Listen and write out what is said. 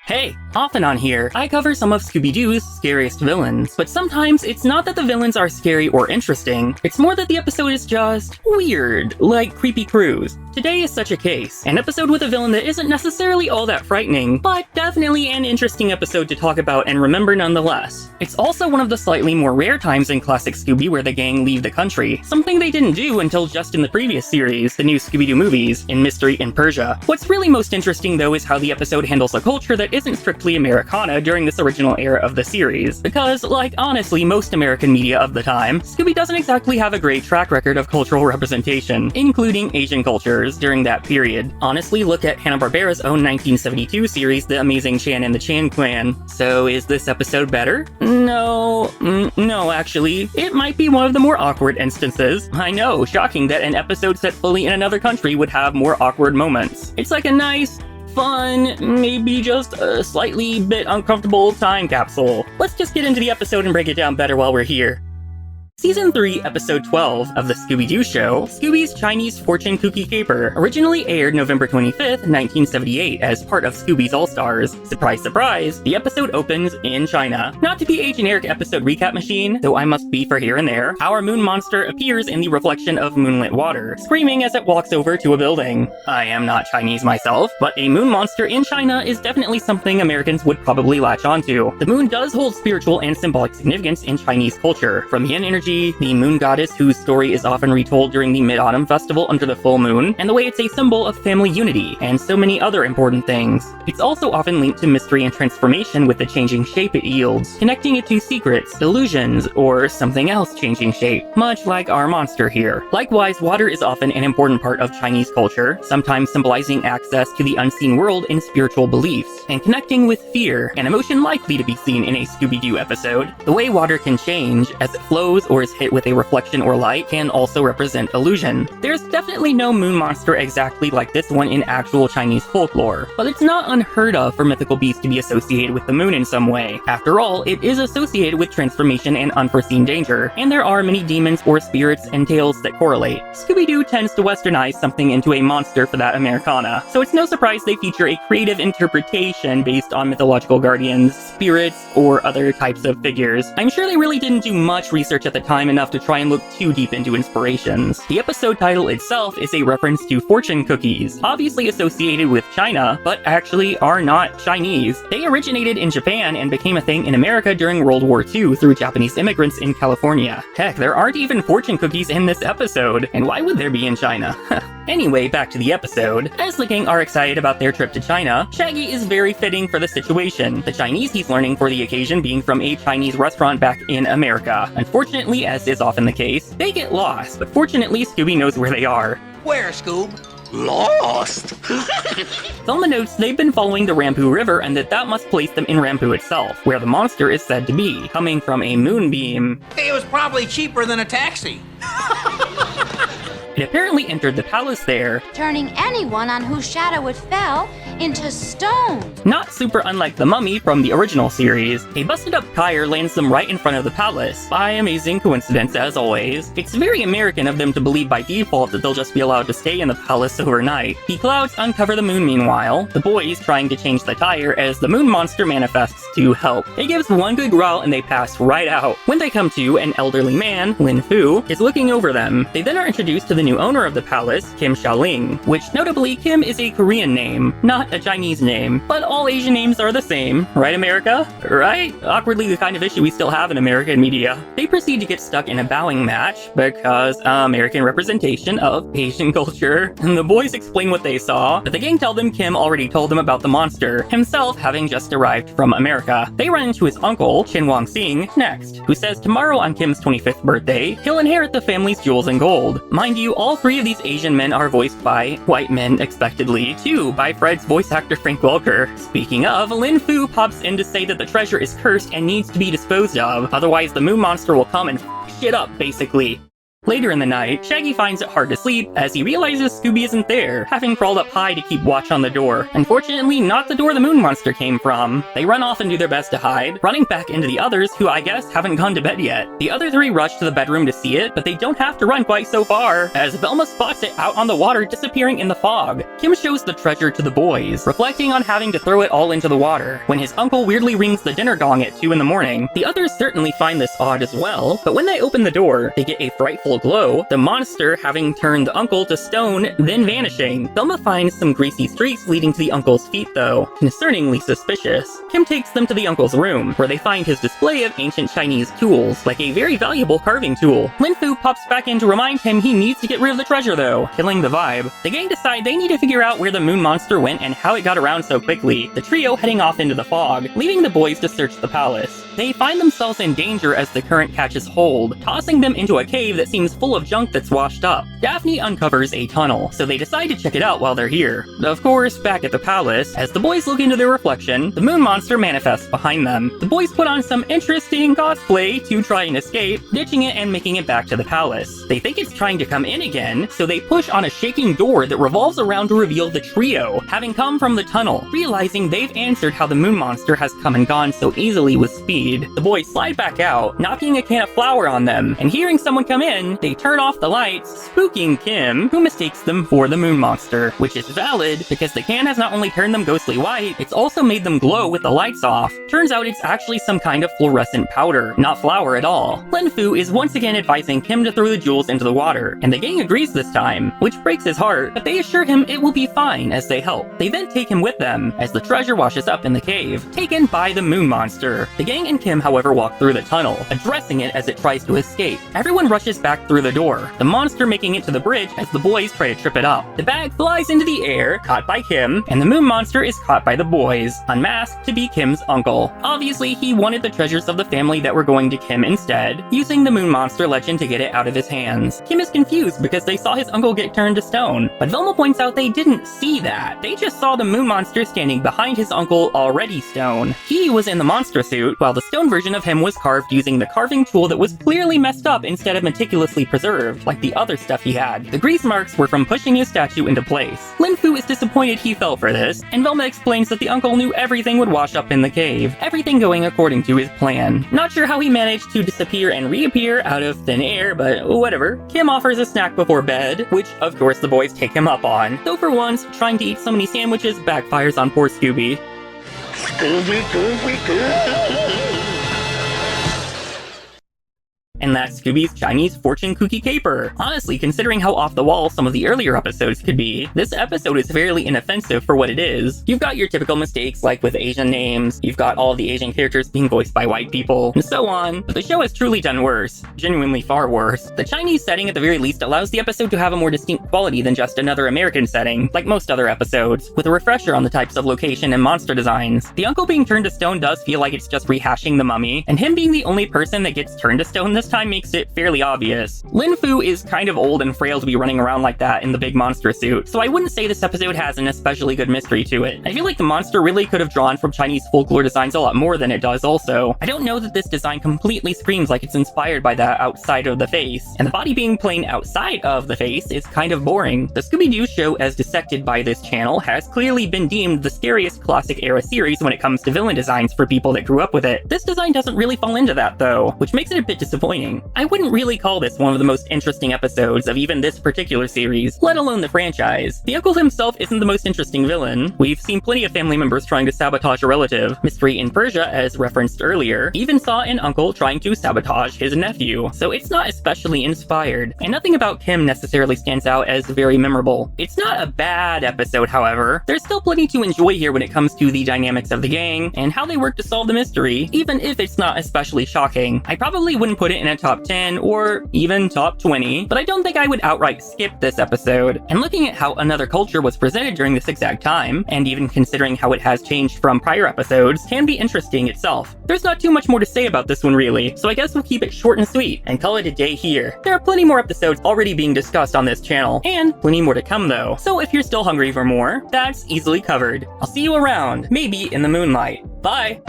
Hey, often on here, I cover some of Scooby-Doo's scariest villains, but sometimes it's not that the villains are scary or interesting, it's more that the episode is just weird, like Creepy Cruise. Today is such a case, an episode with a villain that isn't necessarily all that frightening, but definitely an interesting episode to talk about and remember nonetheless. It's also one of the slightly more rare times in classic Scooby where the gang leave the country, something they didn't do until just in the previous series, the new Scooby-Doo movies, in Mystery in Persia. What's really most interesting though is how the episode handles a culture that isn't strictly Americana during this original era of the series, because, like honestly most American media of the time, Scooby doesn't exactly have a great track record of cultural representation, including Asian cultures, during that period. Honestly, look at Hanna-Barbera's own 1972 series, The Amazing Chan and the Chan Clan. So is this episode better? No, actually. It might be one of the more awkward instances. I know, shocking that an episode set fully in another country would have more awkward moments. It's like a nice, fun, maybe just a slightly bit uncomfortable time capsule. Let's just get into the episode and break it down better while we're here. Season 3, Episode 12 of the Scooby-Doo Show, Scooby's Chinese Fortune Cookie Caper, originally aired November 25th, 1978 as part of Scooby's All-Stars. Surprise, surprise, the episode opens in China. Not to be a generic episode recap machine, though I must be for here and there, our moon monster appears in the reflection of moonlit water, screaming as it walks over to a building. I am not Chinese myself, but a moon monster in China is definitely something Americans would probably latch onto. The moon does hold spiritual and symbolic significance in Chinese culture, from yin energy, the moon goddess whose story is often retold during the Mid-Autumn Festival under the full moon, and the way it's a symbol of family unity, and so many other important things. It's also often linked to mystery and transformation with the changing shape it yields, connecting it to secrets, illusions, or something else changing shape, much like our monster here. Likewise, water is often an important part of Chinese culture, sometimes symbolizing access to the unseen world in spiritual beliefs, and connecting with fear, an emotion likely to be seen in a Scooby-Doo episode. The way water can change as it flows or is hit with a reflection or light can also represent illusion. There's definitely no moon monster exactly like this one in actual Chinese folklore, but it's not unheard of for mythical beasts to be associated with the moon in some way. After all, it is associated with transformation and unforeseen danger, and there are many demons or spirits and tales that correlate. Scooby-Doo tends to westernize something into a monster for that Americana, so it's no surprise they feature a creative interpretation based on mythological guardians, spirits, or other types of figures. I'm sure they really didn't do much research at the time enough to try and look too deep into inspirations. The episode title itself is a reference to fortune cookies, obviously associated with China, but actually are not Chinese. They originated in Japan and became a thing in America during World War II through Japanese immigrants in California. Heck, there aren't even fortune cookies in this episode, and why would there be in China? Anyway, back to the episode. As the gang are excited about their trip to China, Shaggy is very fitting for the situation, the Chinese he's learning for the occasion being from a Chinese restaurant back in America. Unfortunately, as is often the case, they get lost, but fortunately Scooby knows where they are. Where, Scoob? Lost! Thelma notes they've been following the Rampu River and that must place them in Rampu itself, where the monster is said to be, coming from a moonbeam. It was probably cheaper than a taxi. It apparently entered the palace there, turning anyone on whose shadow it fell into stone. Not super unlike the mummy from the original series. A busted up tire lands them right in front of the palace, by amazing coincidence as always. It's very American of them to believe by default that they'll just be allowed to stay in the palace overnight. The clouds uncover the moon meanwhile, the boys trying to change the tire as the moon monster manifests to help. It gives one good growl and they pass right out. When they come to, an elderly man, Lin Fu, is looking over them. They then are introduced to the new owner of the palace, Kim Xiaoling, which notably Kim is a Korean name, not a Chinese name, but all Asian names are the same, right America? Right? Awkwardly the kind of issue we still have in American media. They proceed to get stuck in a bowing match because American representation of Asian culture. And the boys explain what they saw, but the gang tell them Kim already told them about the monster, himself having just arrived from America. They run into his uncle, Chin Wong Sing, next, who says tomorrow on Kim's 25th birthday, he'll inherit the family's jewels and gold. Mind you, all three of these Asian men are voiced by white men, expectedly, two by Fred's voice actor Frank Welker. Speaking of, Lin Fu pops in to say that the treasure is cursed and needs to be disposed of, otherwise the moon monster will come and f shit up, basically. Later in the night, Shaggy finds it hard to sleep as he realizes Scooby isn't there, having crawled up high to keep watch on the door. Unfortunately, not the door the moon monster came from. They run off and do their best to hide, running back into the others who I guess haven't gone to bed yet. The other three rush to the bedroom to see it, but they don't have to run quite so far, as Velma spots it out on the water disappearing in the fog. Kim shows the treasure to the boys, reflecting on having to throw it all into the water. When his uncle weirdly rings the dinner gong at 2 in the morning, the others certainly find this odd as well, but when they open the door, they get a frightful glow, the monster having turned the uncle to stone, then vanishing. Velma finds some greasy streaks leading to the uncle's feet though, concerningly suspicious. Kim takes them to the uncle's room, where they find his display of ancient Chinese tools, like a very valuable carving tool. Lin Fu pops back in to remind him he needs to get rid of the treasure though, killing the vibe. The gang decide they need to figure out where the moon monster went and how it got around so quickly, the trio heading off into the fog, leaving the boys to search the palace. They find themselves in danger as the current catches hold, tossing them into a cave that seems full of junk that's washed up. Daphne uncovers a tunnel, so they decide to check it out while they're here. Of course, back at the palace, as the boys look into their reflection, the moon monster manifests behind them. The boys put on some interesting cosplay to try and escape, ditching it and making it back to the palace. They think it's trying to come in again, so they push on a shaking door that revolves around to reveal the trio, having come from the tunnel, realizing they've answered how the moon monster has come and gone so easily with speed. The boys slide back out, knocking a can of flour on them, and hearing someone come in, they turn off the lights, spooking Kim, who mistakes them for the moon monster, which is valid because the can has not only turned them ghostly white, it's also made them glow with the lights off. Turns out it's actually some kind of fluorescent powder, not flour at all. Lin Fu is once again advising Kim to throw the jewels into the water, and the gang agrees this time, which breaks his heart, but they assure him it will be fine as they help. They then take him with them, as the treasure washes up in the cave, taken by the moon monster. The gang and Kim, however, walk through the tunnel, addressing it as it tries to escape. Everyone rushes back through the door, the monster making it to the bridge as the boys try to trip it up. The bag flies into the air, caught by Kim, and the moon monster is caught by the boys, unmasked to be Kim's uncle. Obviously, he wanted the treasures of the family that were going to Kim instead, using the moon monster legend to get it out of his hands. Kim is confused because they saw his uncle get turned to stone, but Velma points out they didn't see that. They just saw the moon monster standing behind his uncle, already stone. He was in the monster suit, while the stone version of him was carved using the carving tool that was clearly messed up instead of meticulously preserved, like the other stuff he had. The grease marks were from pushing his statue into place. Lin Fu is disappointed he fell for this, and Velma explains that the uncle knew everything would wash up in the cave, everything going according to his plan. Not sure how he managed to disappear and reappear out of thin air, but whatever. Kim offers a snack before bed, which of course the boys take him up on, though for once, trying to eat so many sandwiches backfires on poor Scooby. And that's Scooby's Chinese fortune cookie caper. Honestly, considering how off the wall some of the earlier episodes could be, this episode is fairly inoffensive for what it is. You've got your typical mistakes like with Asian names, you've got all of the Asian characters being voiced by white people, and so on, but the show has truly done worse. Genuinely far worse. The Chinese setting at the very least allows the episode to have a more distinct quality than just another American setting, like most other episodes, with a refresher on the types of location and monster designs. The uncle being turned to stone does feel like it's just rehashing the mummy, and him being the only person that gets turned to stone this time makes it fairly obvious. Lin Fu is kind of old and frail to be running around like that in the big monster suit, so I wouldn't say this episode has an especially good mystery to it. I feel like the monster really could have drawn from Chinese folklore designs a lot more than it does also. I don't know that this design completely screams like it's inspired by that outside of the face, and the body being plain outside of the face is kind of boring. The Scooby-Doo Show, as dissected by this channel, has clearly been deemed the scariest classic era series when it comes to villain designs for people that grew up with it. This design doesn't really fall into that though, which makes it a bit disappointing. I wouldn't really call this one of the most interesting episodes of even this particular series, let alone the franchise. The uncle himself isn't the most interesting villain. We've seen plenty of family members trying to sabotage a relative. Mystery in Persia, as referenced earlier, even saw an uncle trying to sabotage his nephew, so it's not especially inspired. And nothing about Kim necessarily stands out as very memorable. It's not a bad episode, however. There's still plenty to enjoy here when it comes to the dynamics of the gang, and how they work to solve the mystery, even if it's not especially shocking. I probably wouldn't put it in a top 10 or even top 20, but I don't think I would outright skip this episode. And looking at how another culture was presented during this exact time, and even considering how it has changed from prior episodes, can be interesting itself. There's not too much more to say about this one really, so I guess we'll keep it short and sweet and call it a day here. There are plenty more episodes already being discussed on this channel, and plenty more to come though, so if you're still hungry for more, that's easily covered. I'll see you around, maybe in the moonlight. Bye!